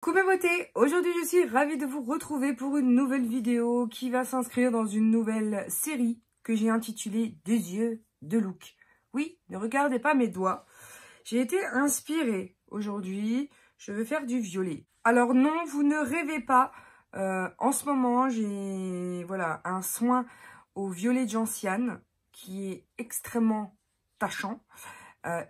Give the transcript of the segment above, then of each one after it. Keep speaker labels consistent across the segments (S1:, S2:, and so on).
S1: Coucou mes beautés, aujourd'hui je suis ravie de vous retrouver pour une nouvelle vidéo qui va s'inscrire dans une nouvelle série que j'ai intitulée Des yeux de Look. Oui, ne regardez pas mes doigts, j'ai été inspirée aujourd'hui, je vais faire du violet. Alors non, vous ne rêvez pas, en ce moment j'ai un soin au violet gentiane qui est extrêmement tachant.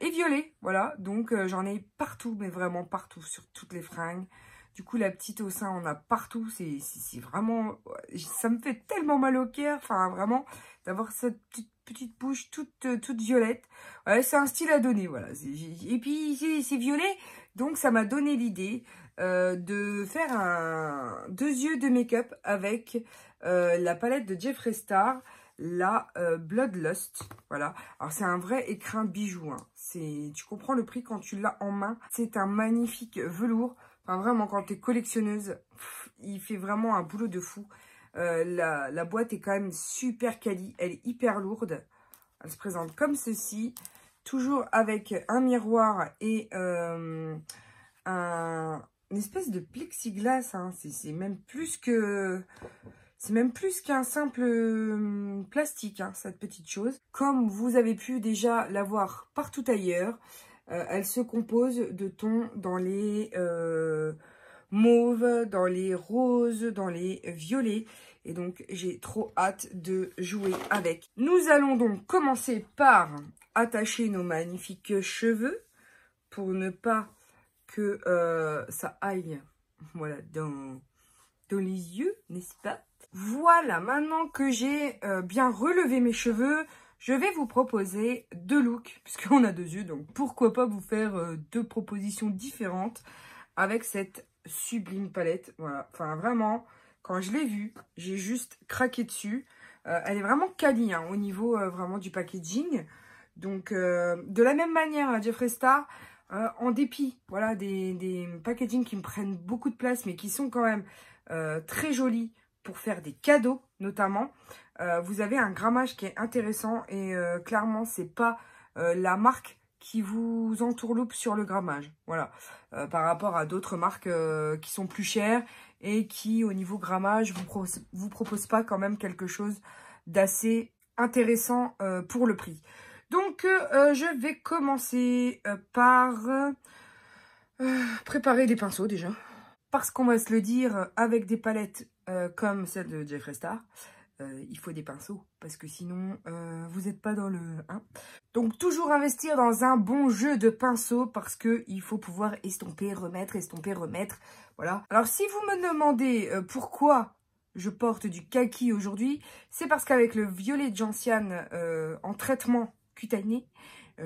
S1: Et violet, voilà, donc j'en ai partout, mais vraiment partout, sur toutes les fringues. Du coup, la petite au sein, on a partout, c'est vraiment, ça me fait tellement mal au cœur, enfin vraiment, d'avoir cette petite bouche toute violette. Ouais, c'est un style à donner, voilà. Et puis, c'est violet, donc ça m'a donné l'idée de faire deux yeux de make-up avec la palette de Jeffree Star, la Bloodlust, voilà. Alors c'est un vrai écrin bijou, hein. Tu comprends le prix quand tu l'as en main. C'est un magnifique velours. Enfin vraiment, quand tu es collectionneuse, il fait vraiment un boulot de fou. La boîte est quand même super quali, elle est hyper lourde. Elle se présente comme ceci, toujours avec un miroir et une espèce de plexiglas, hein. C'est même plus que... C'est même plus qu'un simple plastique, hein, cette petite chose. Comme vous avez pu déjà la voir partout ailleurs, elle se compose de tons dans les mauves, dans les roses, dans les violets. Et donc, j'ai trop hâte de jouer avec. Nous allons donc commencer par attacher nos magnifiques cheveux pour ne pas que ça aille dans les yeux, n'est-ce pas? Voilà, maintenant que j'ai bien relevé mes cheveux, je vais vous proposer deux looks, puisqu'on a deux yeux, donc pourquoi pas vous faire deux propositions différentes avec cette sublime palette. Voilà, enfin vraiment, quand je l'ai vue, j'ai juste craqué dessus. Elle est vraiment quali, hein, au niveau vraiment du packaging. Donc, de la même manière, à Jeffree Star, en dépit voilà, des packaging qui me prennent beaucoup de place, mais qui sont quand même très jolis, pour faire des cadeaux notamment, vous avez un grammage qui est intéressant et clairement c'est pas la marque qui vous entourloupe sur le grammage, voilà, par rapport à d'autres marques qui sont plus chères et qui au niveau grammage vous proposent pas quand même quelque chose d'assez intéressant pour le prix. Donc je vais commencer par préparer des pinceaux déjà. Parce qu'on va se le dire, avec des palettes comme celle de Jeffree Star, il faut des pinceaux. Parce que sinon, vous n'êtes pas dans le... Hein. Donc, toujours investir dans un bon jeu de pinceaux parce qu'il faut pouvoir estomper, remettre, estomper, remettre. Voilà. Alors, si vous me demandez pourquoi je porte du kaki aujourd'hui, c'est parce qu'avec le violet gentiane en traitement cutané,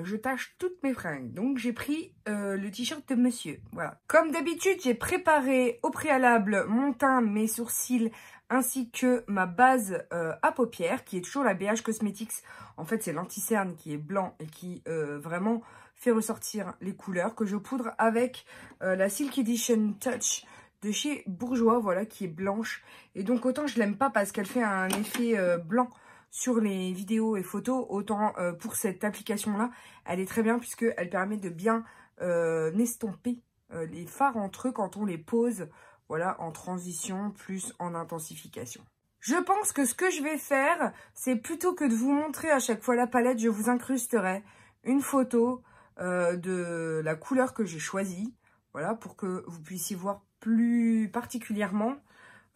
S1: je tâche toutes mes fringues. Donc, j'ai pris le t-shirt de monsieur. Voilà. Comme d'habitude, j'ai préparé au préalable mon teint, mes sourcils, ainsi que ma base à paupières, qui est toujours la BH Cosmetics. En fait, c'est l'anti-cerne qui est blanc et qui vraiment fait ressortir les couleurs, que je poudre avec la Silk Edition Touch de chez Bourjois, voilà, qui est blanche. Et donc, autant je l'aime pas parce qu'elle fait un effet blanc sur les vidéos et photos, autant pour cette application-là, elle est très bien puisqu'elle permet de bien estomper les fards entre eux quand on les pose, voilà, en transition plus en intensification. Je pense que ce que je vais faire, c'est plutôt que de vous montrer à chaque fois la palette, je vous incrusterai une photo de la couleur que j'ai choisie, voilà, pour que vous puissiez voir plus particulièrement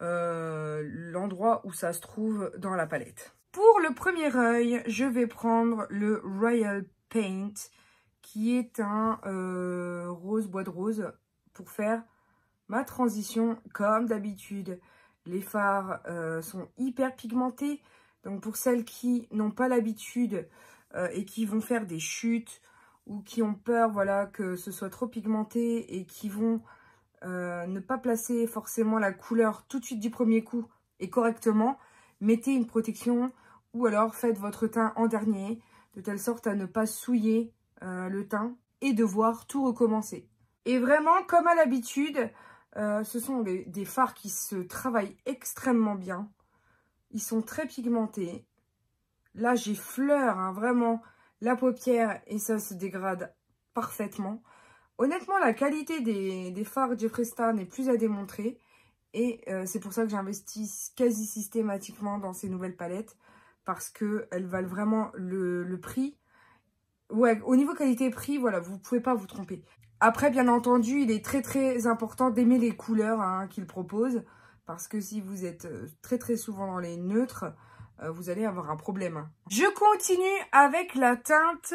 S1: l'endroit où ça se trouve dans la palette. Pour le premier œil, je vais prendre le Royal Paint, qui est un rose, bois de rose, pour faire ma transition comme d'habitude. Les fards sont hyper pigmentés, donc pour celles qui n'ont pas l'habitude et qui vont faire des chutes ou qui ont peur, voilà, que ce soit trop pigmenté et qui vont ne pas placer forcément la couleur tout de suite du premier coup et correctement, mettez une protection ou alors faites votre teint en dernier, de telle sorte à ne pas souiller le teint et devoir tout recommencer. Et vraiment, comme à l'habitude, ce sont des fards qui se travaillent extrêmement bien. Ils sont très pigmentés. Là, j'effleure hein, vraiment la paupière et ça se dégrade parfaitement. Honnêtement, la qualité des fards Jeffree Star n'est plus à démontrer. Et c'est pour ça que j'investis quasi systématiquement dans ces nouvelles palettes. Parce qu'elles valent vraiment le prix. Ouais, au niveau qualité-prix, voilà, vous ne pouvez pas vous tromper. Après, bien entendu, il est très très important d'aimer les couleurs hein, qu'il propose. Parce que si vous êtes très souvent dans les neutres, vous allez avoir un problème. Hein. Je continue avec la teinte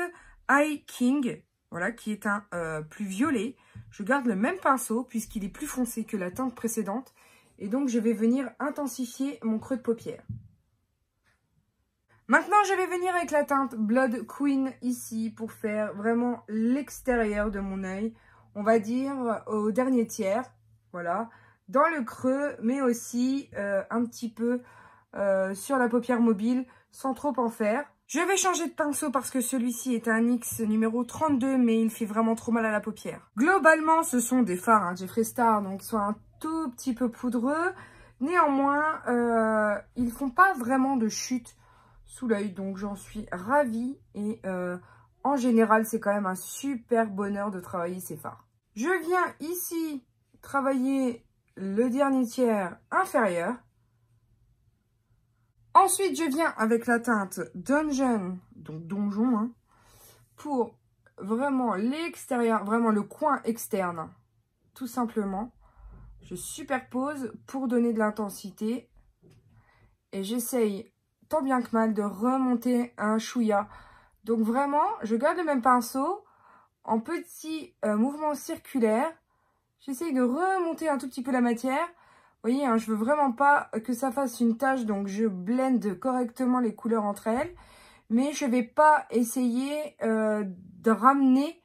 S1: Eye King, voilà, qui est un plus violet. Je garde le même pinceau puisqu'il est plus foncé que la teinte précédente. Et donc, je vais venir intensifier mon creux de paupière. Maintenant, je vais venir avec la teinte Blood Queen ici pour faire vraiment l'extérieur de mon œil. On va dire au dernier tiers, voilà, dans le creux, mais aussi un petit peu sur la paupière mobile, sans trop en faire. Je vais changer de pinceau parce que celui-ci est un NYX numéro 32, mais il fait vraiment trop mal à la paupière. Globalement, ce sont des fards hein, Jeffree Star, donc ils sont un tout petit peu poudreux. Néanmoins, ils font pas vraiment de chute sous l'œil, donc j'en suis ravie et en général c'est quand même un super bonheur de travailler ces fards. Je viens ici travailler le dernier tiers inférieur. Ensuite je viens avec la teinte Dungeon, donc donjon, hein, pour vraiment l'extérieur, vraiment le coin externe, tout simplement. Je superpose pour donner de l'intensité et j'essaye tant bien que mal de remonter un chouïa. Donc vraiment, je garde le même pinceau en petits mouvements circulaires. J'essaye de remonter un tout petit peu la matière. Vous voyez, hein, je veux vraiment pas que ça fasse une tache, donc je blende correctement les couleurs entre elles. Mais je vais pas essayer de ramener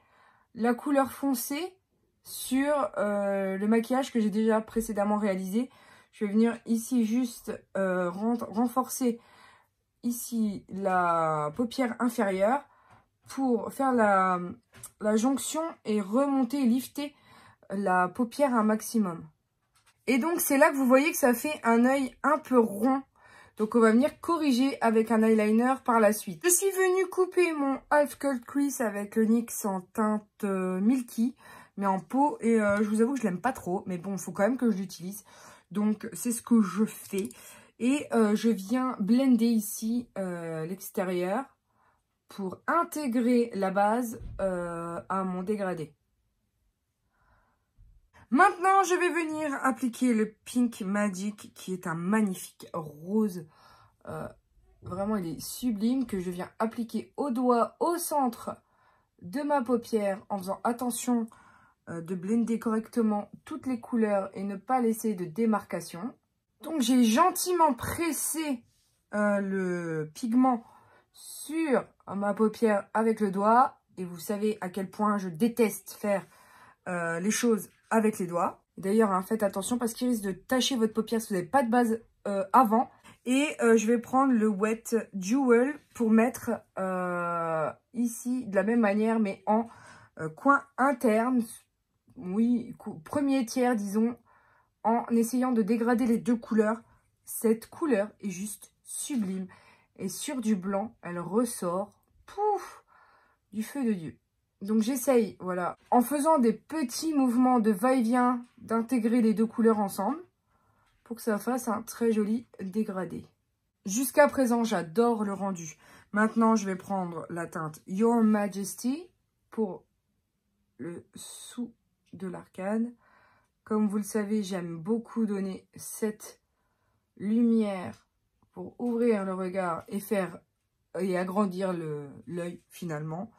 S1: la couleur foncée sur le maquillage que j'ai déjà précédemment réalisé. Je vais venir ici juste renforcer ici la paupière inférieure pour faire la jonction et remonter et lifter la paupière un maximum. Et donc c'est là que vous voyez que ça fait un œil un peu rond. Donc on va venir corriger avec un eyeliner par la suite. Je suis venue couper mon Half Cold Crease avec le NYX en teinte Milky, mais en peau. Et je vous avoue que je l'aime pas trop, mais bon, il faut quand même que je l'utilise. Donc c'est ce que je fais. Et je viens blender ici l'extérieur pour intégrer la base à mon dégradé. Maintenant, je vais venir appliquer le Pink Magic qui est un magnifique rose. Vraiment, il est sublime, que je viens appliquer au doigt au centre de ma paupière en faisant attention de blender correctement toutes les couleurs et ne pas laisser de démarcation. Donc, j'ai gentiment pressé le pigment sur ma paupière avec le doigt. Et vous savez à quel point je déteste faire les choses avec les doigts. D'ailleurs, hein, faites attention parce qu'il risque de tacher votre paupière si vous n'avez pas de base avant. Et je vais prendre le Wet Jewel pour mettre ici de la même manière, mais en coin interne. Oui, premier tiers, disons, en essayant de dégrader les deux couleurs. Cette couleur est juste sublime. Et sur du blanc, elle ressort, pouf, du feu de Dieu. Donc j'essaye, voilà, en faisant des petits mouvements de va-et-vient, d'intégrer les deux couleurs ensemble pour que ça fasse un très joli dégradé. Jusqu'à présent, j'adore le rendu. Maintenant, je vais prendre la teinte Your Majesty pour le sous de l'arcade. Comme vous le savez, j'aime beaucoup donner cette lumière pour ouvrir le regard et faire et agrandir l'œil finalement.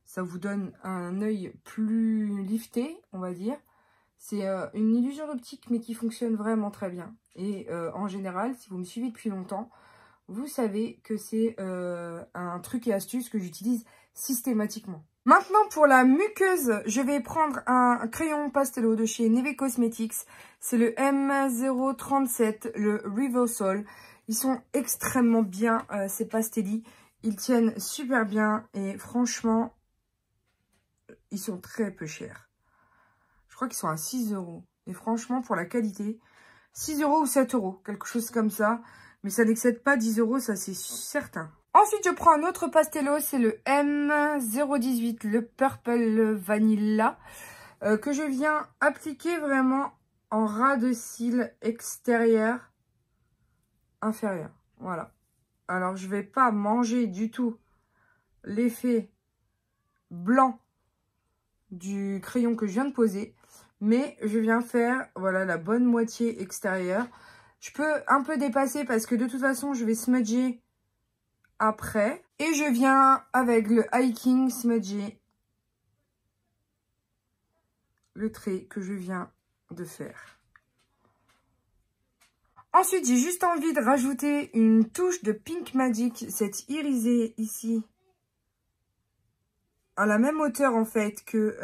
S1: Ça vous donne un œil plus lifté, on va dire. C'est une illusion d'optique, mais qui fonctionne vraiment très bien. Et en général, si vous me suivez depuis longtemps, vous savez que c'est un truc et astuce que j'utilise systématiquement. Maintenant, pour la muqueuse, je vais prendre un crayon pastello de chez Neve Cosmetics. C'est le M037, le Reversal. Ils sont extrêmement bien, ces pastellis. Ils tiennent super bien et franchement, ils sont très peu chers. Je crois qu'ils sont à 6 €. Et franchement, pour la qualité, 6 € ou 7 €, quelque chose comme ça. Mais ça n'excède pas 10 €, ça c'est certain. Ensuite, je prends un autre pastello, c'est le M018, le Purple Vanilla. que je viens appliquer vraiment en ras de cils extérieur, inférieur. Voilà. Alors, je vais pas manger du tout l'effet blanc du crayon que je viens de poser, mais je viens faire, voilà, la bonne moitié extérieure. Je peux un peu dépasser parce que de toute façon, je vais smudger après. Et je viens avec le hiking smudger le trait que je viens de faire. Ensuite, j'ai juste envie de rajouter une touche de Pink Magic, cette irisée ici, à la même hauteur en fait que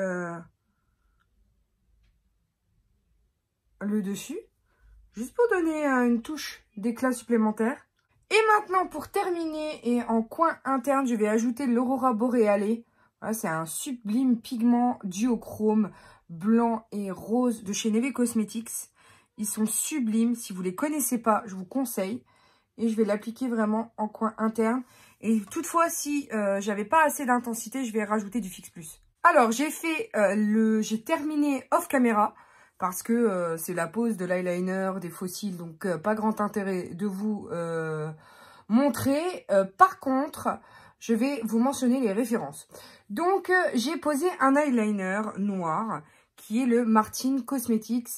S1: le dessus, juste pour donner une touche d'éclat supplémentaire. Et maintenant, pour terminer, et en coin interne, je vais ajouter l'Aurora Borealis. Voilà, c'est un sublime pigment duochrome blanc et rose de chez Neve Cosmetics. Ils sont sublimes. Si vous ne les connaissez pas, je vous conseille. Et je vais l'appliquer vraiment en coin interne. Et toutefois, si j'avais pas assez d'intensité, je vais rajouter du Fix Plus. Alors, j'ai terminé off caméra. Parce que c'est la pose de l'eyeliner, des fossiles, donc pas grand intérêt de vous montrer. Par contre, je vais vous mentionner les références. Donc, j'ai posé un eyeliner noir, qui est le Martin Cosmetics,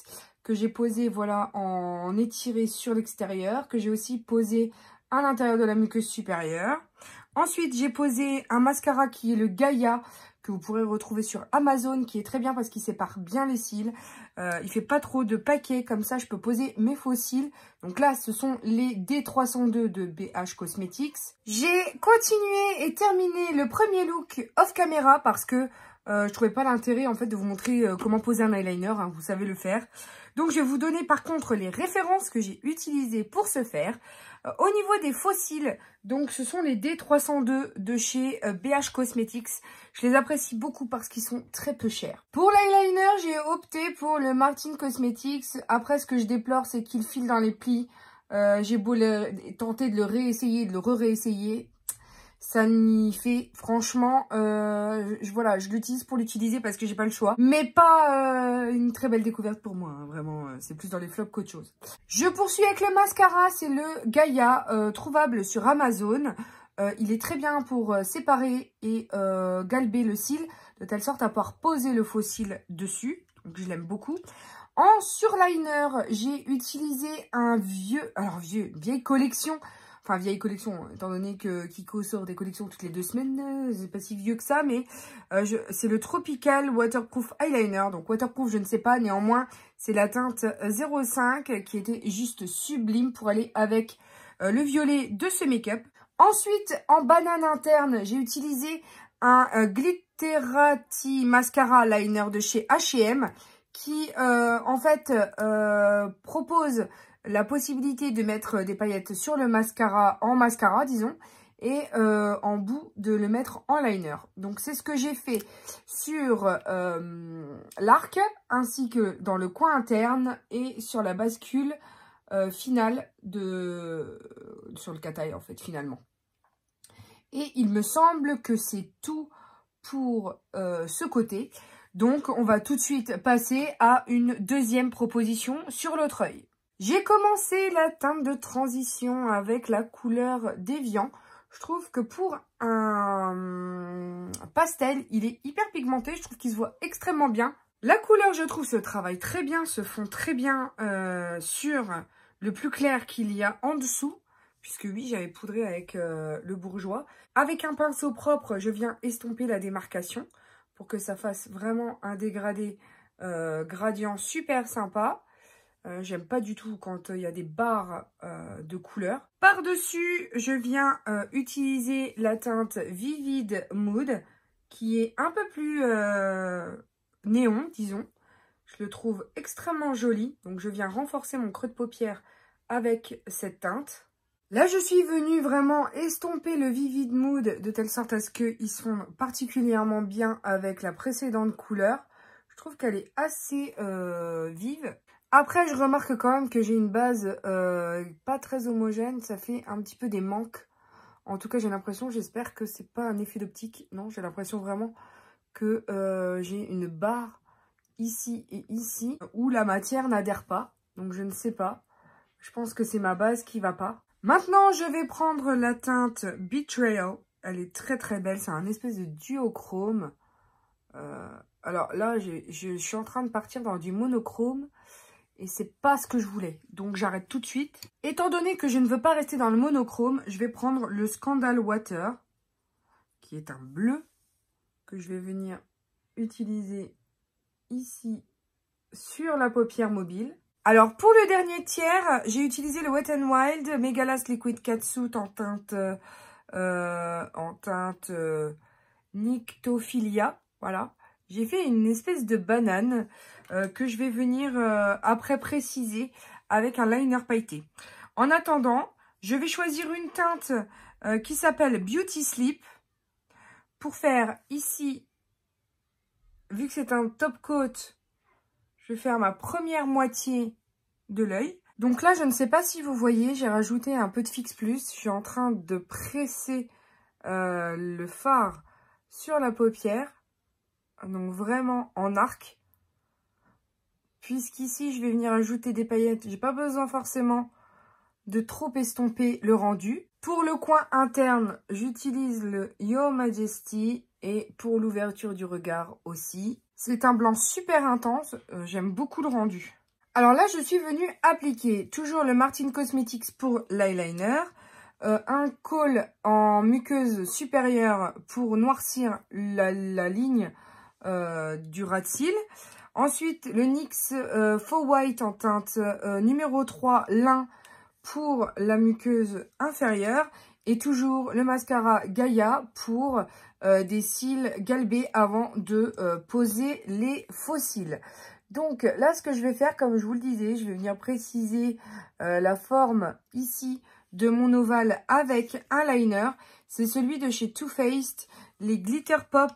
S1: que j'ai posé, voilà, en étiré sur l'extérieur, que j'ai aussi posé à l'intérieur de la muqueuse supérieure. Ensuite, j'ai posé un mascara qui est le Gaia, que vous pourrez retrouver sur Amazon, qui est très bien parce qu'il sépare bien les cils. Il fait pas trop de paquets, comme ça je peux poser mes faux cils. Donc là, ce sont les D302 de BH Cosmetics. J'ai continué et terminé le premier look off caméra parce que je trouvais pas l'intérêt en fait de vous montrer comment poser un eyeliner, hein, vous savez le faire. Donc je vais vous donner par contre les références que j'ai utilisées pour ce faire. Au niveau des faux cils, donc ce sont les D302 de chez BH Cosmetics. Je les apprécie beaucoup parce qu'ils sont très peu chers. Pour l'eyeliner, j'ai opté pour le Martin Cosmetics. Après, ce que je déplore, c'est qu'il file dans les plis. J'ai beau tenter de le réessayer, de le réessayer. Ça n'y fait, franchement, voilà, je l'utilise pour l'utiliser parce que j'ai pas le choix. Mais pas une très belle découverte pour moi, hein, vraiment, c'est plus dans les flops qu'autre chose. Je poursuis avec le mascara, c'est le Gaia, trouvable sur Amazon. Il est très bien pour séparer et galber le cil, de telle sorte à pouvoir poser le faux cil dessus. Donc je l'aime beaucoup. En surliner, j'ai utilisé un vieille collection. Enfin, vieille collection, étant donné que Kiko sort des collections toutes les 2 semaines, c'est pas si vieux que ça, mais c'est le Tropical Waterproof Eyeliner. Donc, waterproof, je ne sais pas, néanmoins, c'est la teinte 05 qui était juste sublime pour aller avec le violet de ce make-up. Ensuite, en banane interne, j'ai utilisé un Glitterati Mascara Liner de chez H&M qui, en fait, propose la possibilité de mettre des paillettes sur le mascara, en mascara, disons, et en bout de le mettre en liner. Donc, c'est ce que j'ai fait sur l'arc, ainsi que dans le coin interne et sur la bascule finale sur le cat eye, en fait, finalement. Et il me semble que c'est tout pour ce côté. Donc, on va tout de suite passer à une deuxième proposition sur l'autre œil. J'ai commencé la teinte de transition avec la couleur Déviant. Je trouve que pour un pastel, il est hyper pigmenté. Je trouve qu'il se voit extrêmement bien. La couleur, je trouve, se travaille très bien, se fond très bien sur le plus clair qu'il y a en dessous. Puisque oui, j'avais poudré avec le Bourjois. Avec un pinceau propre, je viens estomper la démarcation pour que ça fasse vraiment un dégradé gradient super sympa. J'aime pas du tout quand il y a des barres de couleurs. Par-dessus, je viens utiliser la teinte Vivid Mood, qui est un peu plus néon, disons. Je le trouve extrêmement joli. Donc, je viens renforcer mon creux de paupière avec cette teinte. Là, je suis venue vraiment estomper le Vivid Mood de telle sorte à ce qu'ils se fondent particulièrement bien avec la précédente couleur. Je trouve qu'elle est assez vive. Après, je remarque quand même que j'ai une base pas très homogène. Ça fait un petit peu des manques. En tout cas, j'ai l'impression, j'espère que c'est pas un effet d'optique. Non, j'ai l'impression vraiment que j'ai une barre ici et ici, où la matière n'adhère pas. Donc je ne sais pas. Je pense que c'est ma base qui va pas. Maintenant, je vais prendre la teinte Betrayal. Elle est très très belle. C'est un espèce de duochrome. Alors là, je suis en train de partir dans du monochrome. Et c'est pas ce que je voulais. Donc j'arrête tout de suite. Étant donné que je ne veux pas rester dans le monochrome, je vais prendre le Scandal Water. Qui est un bleu. Que je vais venir utiliser ici sur la paupière mobile. Alors, pour le dernier tiers, j'ai utilisé le Wet n Wild Megalast Liquid Catsuit en teinte Nyctophilia. Voilà. J'ai fait une espèce de banane que je vais venir après préciser avec un liner pailleté. En attendant, je vais choisir une teinte qui s'appelle Beauty Sleep pour faire ici, vu que c'est un top coat, je vais faire ma première moitié de l'œil. Donc là, je ne sais pas si vous voyez, j'ai rajouté un peu de Fix Plus. Je suis en train de presser le fard sur la paupière. Donc vraiment en arc. Puisqu'ici, je vais venir ajouter des paillettes. J'ai pas besoin forcément de trop estomper le rendu. Pour le coin interne, j'utilise le Your Majesty. Et pour l'ouverture du regard aussi. C'est un blanc super intense. J'aime beaucoup le rendu. Alors là, je suis venue appliquer toujours le Martin Cosmetics pour l'eyeliner. Un kohl en muqueuse supérieure pour noircir la ligne du ras de cils. Ensuite, le NYX Faux White en teinte numéro 3 lin pour la muqueuse inférieure. Et toujours le mascara Gaia pour des cils galbés avant de poser les faux cils. Donc là, ce que je vais faire, comme je vous le disais, je vais venir préciser la forme ici de mon ovale avec un liner. C'est celui de chez Too Faced, les Glitter Pop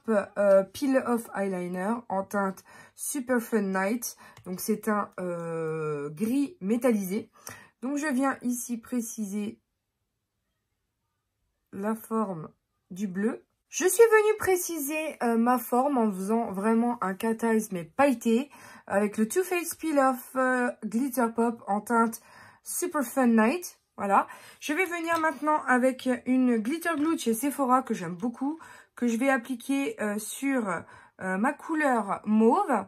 S1: Peel Off Eyeliner en teinte Super Fun Night. Donc c'est un gris métallisé. Donc je viens ici préciser la forme du bleu. Je suis venue préciser ma forme en faisant vraiment un cat eyes mais pailleté avec le Too Faced Peel Off Glitter Pop en teinte Super Fun Night. Voilà. Je vais venir maintenant avec une Glitter Glue de chez Sephora que j'aime beaucoup, que je vais appliquer sur ma couleur mauve,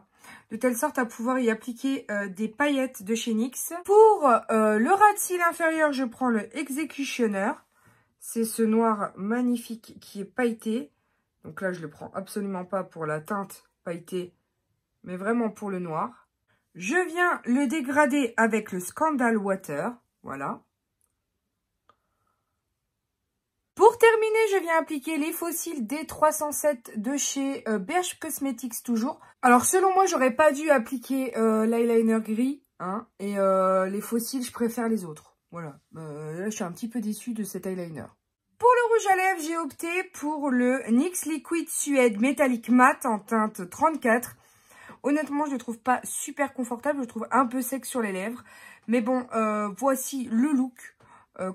S1: de telle sorte à pouvoir y appliquer des paillettes de chez NYX. Pour le ras de cils inférieur, je prends le Executioner. C'est ce noir magnifique qui est pailleté. Donc là, je le prends absolument pas pour la teinte pailletée, mais vraiment pour le noir. Je viens le dégrader avec le Scandal Water. Voilà. Pour terminer, je viens appliquer les faux cils D307 de chez Berge Cosmetics toujours. Alors, selon moi, j'aurais pas dû appliquer l'eyeliner gris. Hein, et les faux cils, je préfère les autres. Voilà, là je suis un petit peu déçue de cet eyeliner. Pour le rouge à lèvres, j'ai opté pour le NYX Liquid Suede Metallic Matte en teinte 34. Honnêtement, je ne le trouve pas super confortable, je le trouve un peu sec sur les lèvres. Mais bon, voici le look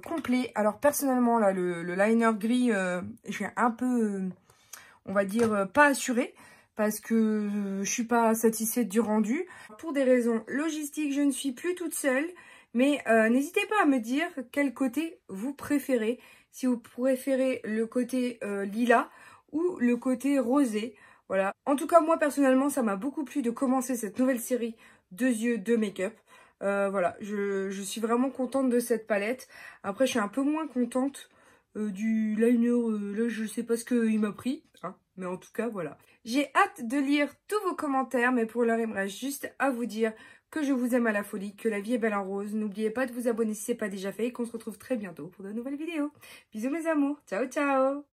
S1: complet. Alors personnellement, là, le liner gris, je suis un peu, on va dire, pas assurée. Parce que je suis pas satisfaite du rendu. Pour des raisons logistiques, je ne suis plus toute seule. Mais n'hésitez pas à me dire quel côté vous préférez. Si vous préférez le côté lilas ou le côté rosé. Voilà. En tout cas, moi, personnellement, ça m'a beaucoup plu de commencer cette nouvelle série 2 yeux, 2 make-up. Voilà, je suis vraiment contente de cette palette. Après, je suis un peu moins contente du liner. Là, je sais pas ce qu'il m'a pris. Hein, mais en tout cas, voilà. J'ai hâte de lire tous vos commentaires. Mais pour l'heure, il me reste juste à vous dire que je vous aime à la folie, que la vie est belle en rose. N'oubliez pas de vous abonner si ce n'est pas déjà fait et qu'on se retrouve très bientôt pour de nouvelles vidéos. Bisous mes amours. Ciao, ciao.